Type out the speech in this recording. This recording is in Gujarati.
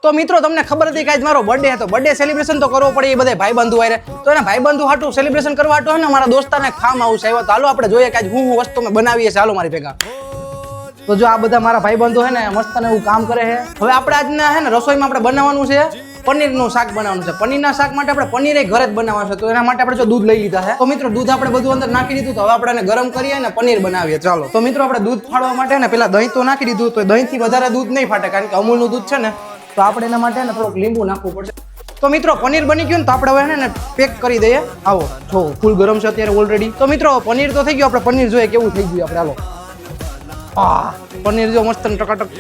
તો મિત્રો તમને ખબર હતી કે આજ મારો બર્થડે હતો, બર્થડે સેલિબ્રેશન તો કરવો પડે એ બધા ભાઈબંધુ આરે, તો એના ભાઈબંધુ હાટું સેલિબ્રેશન કરવા હાટું હે ને મારા દોસ્તારને ફાર્મ હાઉસ આવ્યો, તો હાલો આપણે જોઈએ કે આજ હું વસ્તુ મેં બનાવીએ છે, હાલો મારી ભેગા. તો જો આ બધા મારા ભાઈબંધુ હે ને મસ્ત ને એવું કામ કરે છે. હવે આપણે આજના હે ને રસોઈમાં આપણે બનાવવાનું છે પનીરનું શાક બનાવવાનું છે. પનીરના શાક માટે આપણે પનીર ઘરે જ બનાવવાનું છે, તો એના માટે આપણે જો દૂધ લઈ લીધા છે. તો મિત્રો દૂધ આપણે બધું અંદર નાખી દીધું, તો હવે આપણે એને ગરમ કરીએ ને પનીર બનાવીએ. ચાલો તો મિત્રો આપણે દૂધ ફાડવા માટે ને પેલા દહીં તો નાખી દીધું, તો દહીંથી વધારે દૂધ નહીં ફાટે કારણ કે અમૂલનું દૂધ છે ને, તો આપણે એના માટે ને થોડુંક લીંબુ નાખવું પડશે. તો મિત્રો પનીર બની ગયું ને, તો આપણે હવે ને પેક કરી દઈએ. આવો જો ફૂલ ગરમ છે અત્યારે ઓલરેડી. તો મિત્રો પનીર તો થઈ ગયું, આપણે પનીર જોઈએ કેવું થઈ ગયું આપણે. હાલો પનીર જો મસ્ત ટકાટક